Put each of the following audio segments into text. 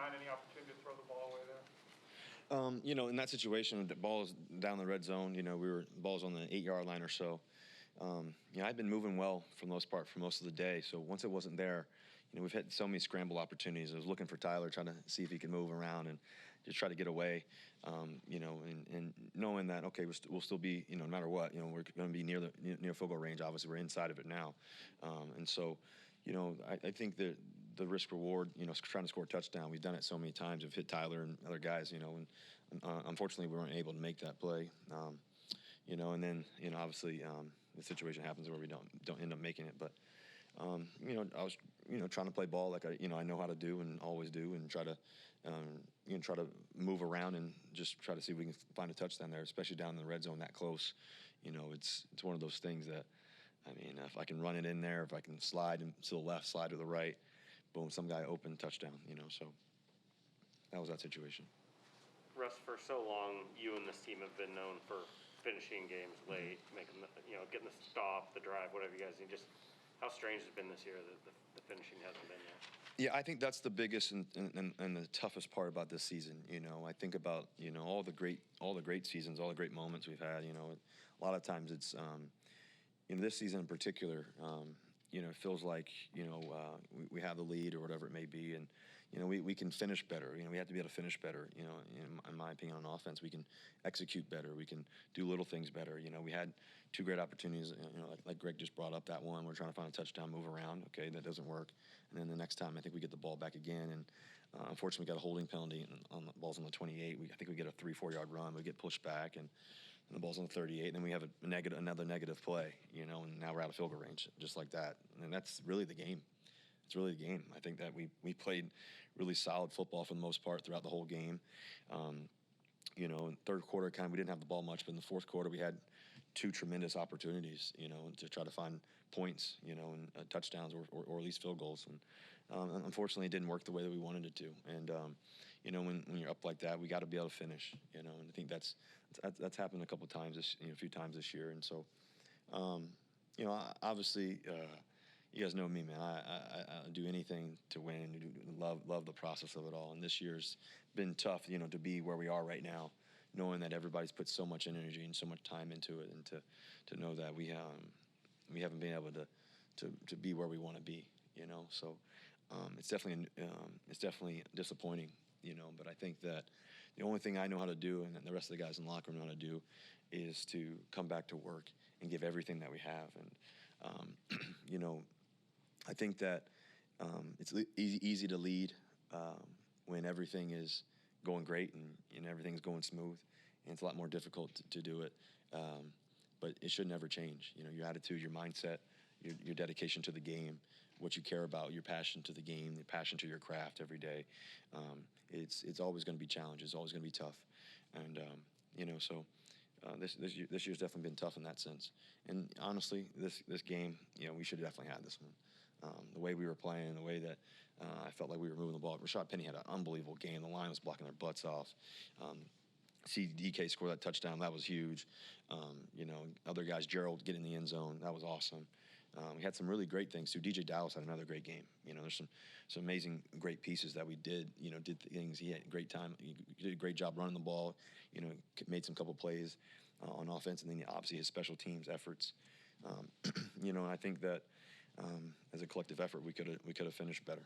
mind any opportunity to throw the ball away there? In that situation, the ball is down the red zone. Ball's on the 8-yard line or so. I've been moving well for the most part for most of the day. So once it wasn't there, we've had so many scramble opportunities. I was looking for Tyler, trying to see if he could move around and just try to get away. And knowing that, okay, we'll still be, no matter what, we're going to be near field goal range. Obviously, we're inside of it now. And so, I think that the risk reward, trying to score a touchdown, we've done it so many times. We've hit Tyler and other guys, and unfortunately we weren't able to make that play. And then, obviously the situation happens where we don't end up making it. But, I was, trying to play ball like I know how to do and always do, and try to move around and just try to see if we can find a touchdown there, especially down in the red zone that close. It's one of those things that, if I can run it in there, if I can slide to the left, slide to the right, boom, some guy open, touchdown, so that was that situation. Russ, for so long, you and this team have been known for finishing games late, making getting the stop, the drive, whatever you guys need. Just how strange it's been this year that the finishing hasn't been there. Yeah, I think that's the biggest and the toughest part about this season. I think about all the great seasons, all the great moments we've had. A lot of times it's this season in particular. It feels like we have the lead or whatever it may be, and we can finish better. We have to be able to finish better. In my opinion, on offense, we can execute better. We can do little things better. We had 2 great opportunities. Like Greg just brought up that one. We're trying to find a touchdown, move around. Okay, that doesn't work. And then the next time, I think we get the ball back again. And unfortunately, we got a holding penalty on the ball's on the 28. I think we get a 3-4 yard run. We get pushed back and the ball's on the 38, and then we have another negative play, and now we're out of field goal range, just like that. And that's really the game. It's really the game. I think that we played really solid football for the most part throughout the whole game. In third quarter, we didn't have the ball much, but in the fourth quarter, we had 2 tremendous opportunities, to try to find points, and touchdowns or at least field goals. And unfortunately, it didn't work the way that we wanted it to. And when you're up like that, we got to be able to finish, and I think that's happened a couple of times a few times this year. And so, obviously, you guys know me, man. I do anything to win and love the process of it all. And this year's been tough, to be where we are right now, knowing that everybody's put so much energy and so much time into it, and to know that we haven't been able to be where we want to be, So it's definitely disappointing, But I think that the only thing I know how to do, and the rest of the guys in the locker room know how to do, is to come back to work and give everything that we have. And I think that it's easy to lead when everything is going great and everything's going smooth, and it's a lot more difficult to do it. But it should never change. Your attitude, your mindset, your dedication to the game, what you care about, your passion to the game, your passion to your craft every day. It's always going to be challenged. It's always going to be tough, and so. This year's definitely been tough in that sense. And honestly, this game, we should have definitely had this one. The way we were playing, the way that I felt like we were moving the ball. Rashaad Penny had an unbelievable game. The line was blocking their butts off. See DK score that touchdown. That was huge. Other guys, Gerald getting in the end zone. That was awesome. We had some really great things too. DJ Dallas had another great game. There's some amazing great pieces that we did. Did things. He had a great time. He did a great job running the ball. Made some couple plays on offense, and then obviously his special teams efforts. And I think that as a collective effort, we could have finished better.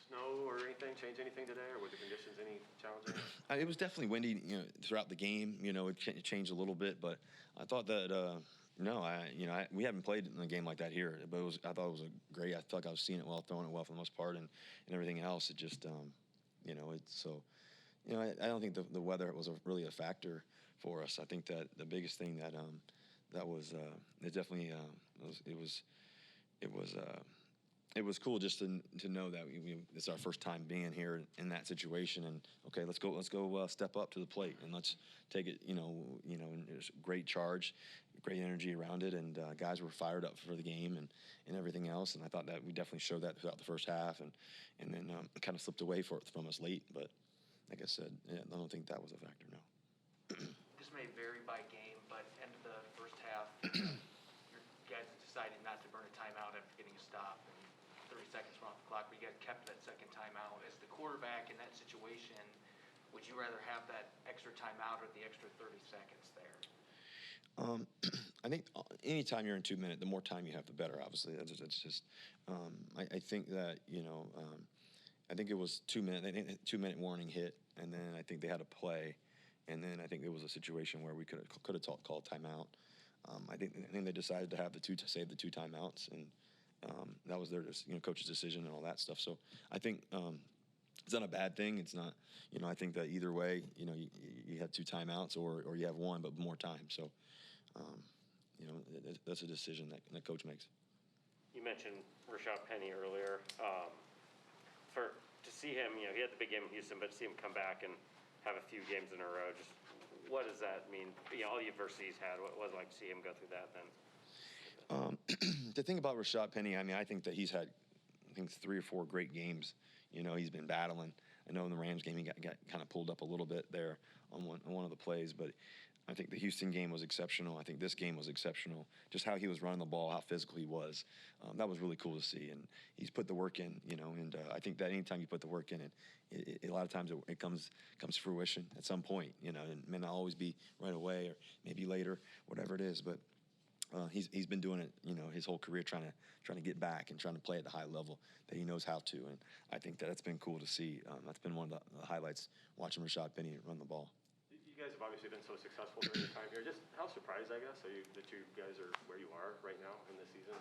Snow or anything change anything today, or were the conditions any challenging? It was definitely windy, throughout the game. It changed a little bit, but I thought that we haven't played in a game like that here. But I thought it was great. I felt like I was seeing it well, throwing it well for the most part, and everything else. It just, it's so. I don't think the weather was really a factor for us. I think that the biggest thing that was it definitely it was cool just to know that it's our first time being here in that situation, and okay, let's go step up to the plate and let's take it. And there's great charge, great energy around it, and guys were fired up for the game and everything else. And I thought that we definitely showed that throughout the first half, and then kind of slipped away from us late. But like I said, I don't think that was a factor. No. This may vary by game, but end of the first half, your guys decided not to burn a timeout after getting a stop, and 30 seconds were off the clock, but you guys kept that second timeout. As the quarterback in that situation, would you rather have that extra timeout or the extra 30 seconds there? I think anytime you're in 2 minutes, the more time you have, the better. Obviously, that's just. I think that I think it was 2 minute. 2 minute warning hit, and then I think they had a play, and then I think there was a situation where we could have called timeout. I think they decided to have save the 2 timeouts, and that was their coach's decision and all that stuff. So I think it's not a bad thing. It's not I think that either way you have 2 timeouts or you have 1 but more time. So that's a decision that the coach makes. You mentioned Rashaad Penny earlier. To see him, he had the big game in Houston, but to see him come back and have a few games in a row, just what does that mean? All the adversity he's had, what was it like to see him go through that then? The thing about Rashaad Penny, I think that he's had 3 or 4 great games. He's been battling. I know in the Rams game he got kind of pulled up a little bit there on one of the plays, but I think the Houston game was exceptional. I think this game was exceptional. Just how he was running the ball, how physical he was, that was really cool to see. And he's put the work in, and I think that anytime you put the work in, a lot of times it comes to fruition at some point. It may not always be right away or maybe later, whatever it is, but he's been doing it, his whole career, trying to get back and trying to play at the high level that he knows how to. And I think that it's been cool to see. That's been one of the highlights, watching Rashaad Penny run the ball. You guys have obviously been so successful during your time here. Just how surprised, I guess, are you that you guys are where you are right now in this season?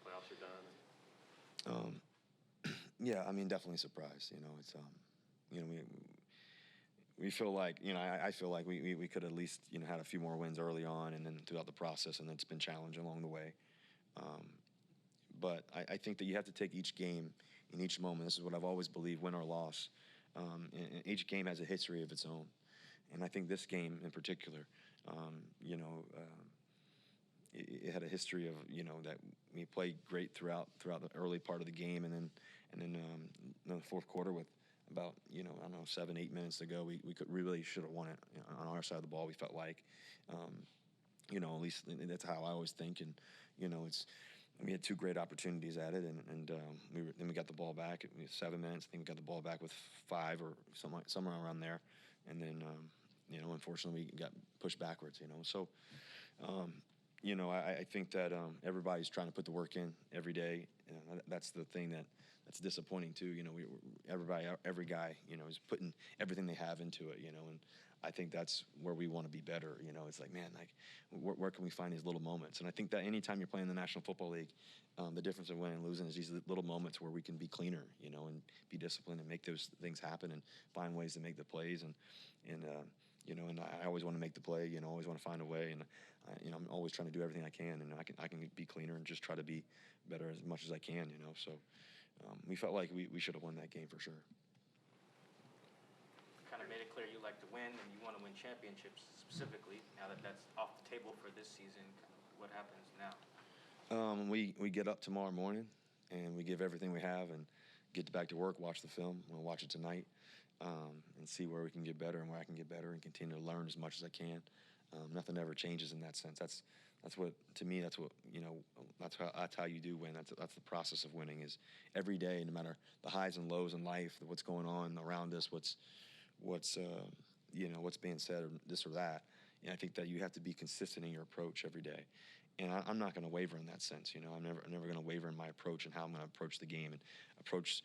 Playoffs are done. Yeah, definitely surprised. It's we feel like I feel like we could at least had a few more wins early on and then throughout the process, and it's been challenging along the way. But I think that you have to take each game in each moment. This is what I've always believed, win or loss. And each game has a history of its own. And I think this game in particular, it had a history of that we played great throughout the early part of the game, and then in the fourth quarter with about 7-8 minutes to go, we really should have won it on our side of the ball. We felt like, at least that's how I always think, and we had 2 great opportunities at it, and then we got the ball back. It was 7 minutes. I think we got the ball back with 5 or somewhere around there, and then. Unfortunately, we got pushed backwards. So, I think that everybody's trying to put the work in every day. That's the thing that's disappointing too. Every guy, is putting everything they have into it. And I think that's where we want to be better. It's like, man, where can we find these little moments? And I think that anytime you're playing the National Football League, the difference of winning and losing is these little moments where we can be cleaner, and be disciplined and make those things happen and find ways to make the plays and I always want to make the play, always want to find a way, and I'm always trying to do everything I can, and I can be cleaner and just try to be better as much as I can, So we felt like we should have won that game for sure. Kind of made it clear you like to win and you want to win championships specifically. Now that that's off the table for this season, what happens now? We get up tomorrow morning and we give everything we have and get back to work, watch the film. We'll watch it tonight. And see where we can get better and where I can get better and continue to learn as much as I can. Nothing ever changes in that sense. That's what, to me, that's how you do win. That's the process of winning, is every day, no matter the highs and lows in life, what's going on around us, what's being said, or this or that. And I think that you have to be consistent in your approach every day. And I'm not going to waver in that sense. I'm never going to waver in my approach and how I'm going to approach the game and approach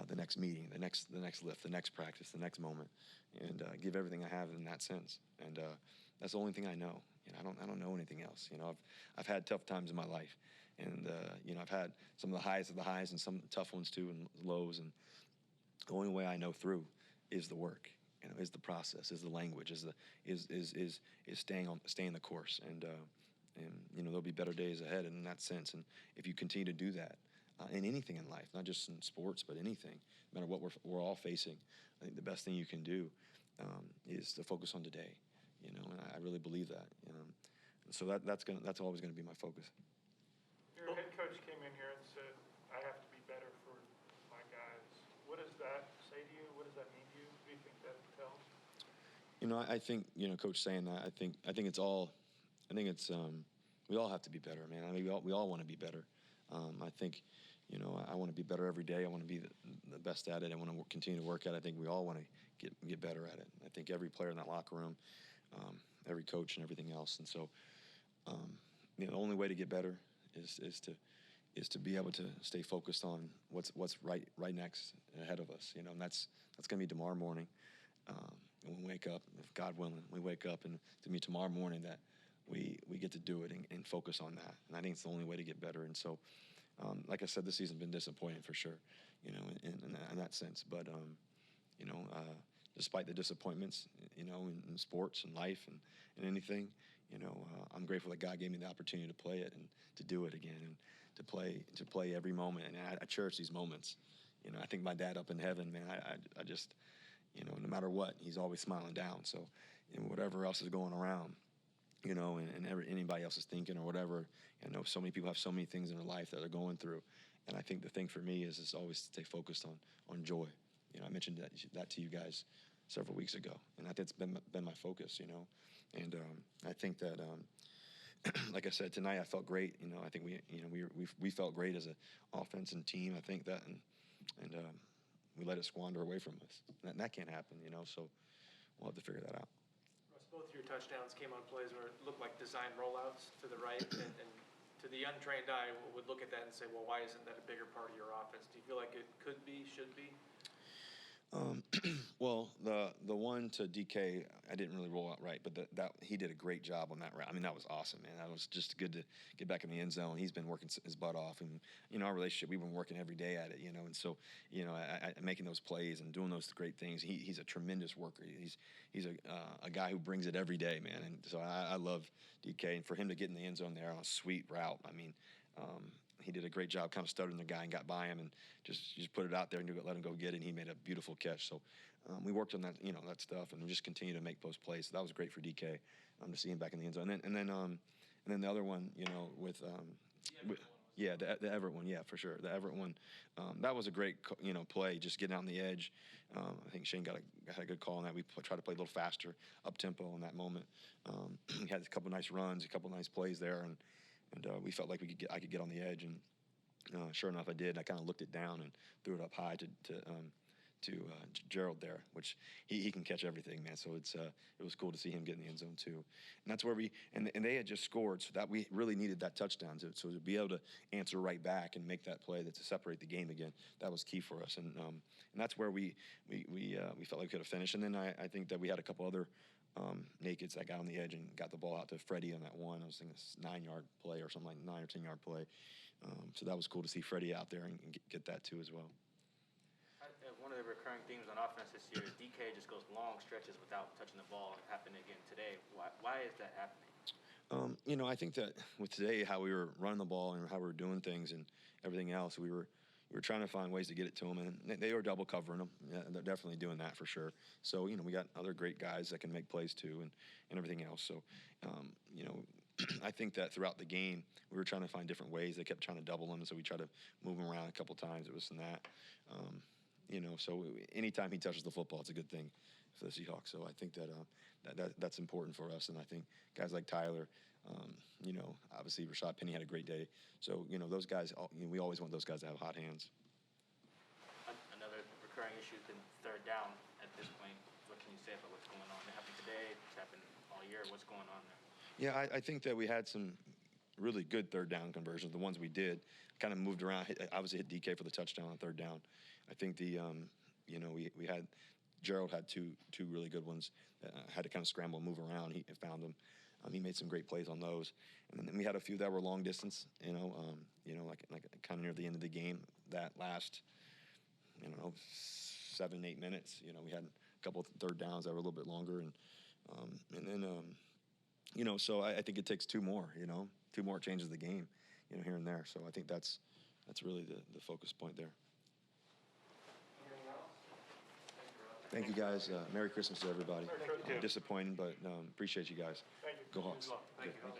the next meeting, the next lift, the next practice, the next moment, and give everything I have in that sense. And that's the only thing I know. I don't know anything else. I've had tough times in my life, and I've had some of the highs and some tough ones too, and lows. And the only way I know through is the work. Is the process, is the language, is staying the course. And there'll be better days ahead in that sense. And if you continue to do that. In anything in life, not just in sports, but anything, no matter what we're all facing, I think the best thing you can do is to focus on today, and I really believe that. So that's always gonna be my focus. Your head coach came in here and said, "I have to be better for my guys." What does that say to you? What does that mean to you? What do you think that tells? I think Coach saying that. I think it's we all have to be better, man. We all want to be better. I think I want to be better every day. I want to be the best at it. I want to continue to work at it. I think we all want to get better at it. I think every player in that locker room, every coach and everything else. And so, the only way to get better is to be able to stay focused on what's right next ahead of us. And that's going to be tomorrow morning. When we wake up, if God willing, we wake up, and to me tomorrow morning that we get to do it and focus on that. And I think it's the only way to get better. And so, like I said, this season's been disappointing for sure, in that sense. But, despite the disappointments, in sports and life and anything, I'm grateful that God gave me the opportunity to play it and to do it again and to play every moment. And I cherish these moments. I think my dad up in heaven, man, I just, no matter what, he's always smiling down. So, whatever else is going around, anybody else is thinking or whatever, so many people have so many things in their life that they're going through. And I think the thing for me is always to stay focused on joy. I mentioned that to you guys several weeks ago, and I think it's been my focus, And I think that, like I said, tonight I felt great. I think we felt great as an offense and team. I think that, and we let it squander away from us. And that can't happen, So we'll have to figure that out. Russ, both of your touchdowns came on plays where it looked like design rollouts to the right, and to the untrained eye would look at that and say, well, why isn't that a bigger part of your offense? Do you feel like it could be, should be? Well, the one to DK, I didn't really roll out right, but that he did a great job on that route. I mean, that was awesome, man. That was just good to get back in the end zone. He's been working his butt off, and our relationship, we've been working every day at it, and so making those plays and doing those great things. He's a tremendous worker. He's a guy who brings it every day, man. And so I love DK, and for him to get in the end zone there on a sweet route, I mean. He did a great job kind of stuttering the guy and got by him and just put it out there and let him go get it, and he made a beautiful catch. So we worked on that, that stuff, and we just continue to make those plays. So that was great for DK to see him back in the end zone. And then the other one, the Everett one, yeah, for sure. The Everett one, that was a great, play, just getting out on the edge. I think Shane got a good call on that. We tried to play a little faster, up-tempo in that moment. We had a couple nice runs, a couple nice plays there, and we felt like I could get on the edge, and sure enough, I did. I kind of looked it down and threw it up high to Gerald there, which he can catch everything, man. So it was cool to see him get in the end zone too. And that's where and they had just scored, so that we really needed that touchdown so to be able to answer right back and make that play to separate the game again. That was key for us, and that's where we felt like we could have finished. And then I think that we had a couple other. Nakeds that got on the edge and got the ball out to Freddie on that one. I was thinking a 9-yard play or something like 9 or 10-yard play. So that was cool to see Freddie out there and get that too as well. One of the recurring themes on offense this year is DK just goes long stretches without touching the ball. It happened again today. Why is that happening? I think that with today, how we were running the ball and how we were doing things and everything else, we were trying to find ways to get it to them, and they were double covering them. Yeah, they're definitely doing that for sure. So, we got other great guys that can make plays too and everything else. So, I think that throughout the game, we were trying to find different ways. They kept trying to double them, so we tried to move him around a couple times. It was in that. So anytime he touches the football, it's a good thing for the Seahawks. So I think that's important for us. And I think guys like Tyler, obviously Rashaad Penny had a great day. So, those guys, we always want those guys to have hot hands. Another recurring issue has been third down at this point. What can you say about what's going on? It happened today. It's happened all year. What's going on there? Yeah, I think that we had some really good third down conversions. The ones we did kind of moved around. Obviously hit DK for the touchdown on third down. I think we had Gerald had two really good ones. Had to kind of scramble and move around. He found them. He made some great plays on those. And then we had a few that were long distance, like kind of near the end of the game. That last, 7-8 minutes, we had a couple of third downs that were a little bit longer. And then, so I think it takes two more changes the game, here and there. So I think that's really the focus point there. Thank you, guys. Merry Christmas to everybody. Merry Christmas. Disappointing, but appreciate you guys. Thank you. Go Hawks. Thank you.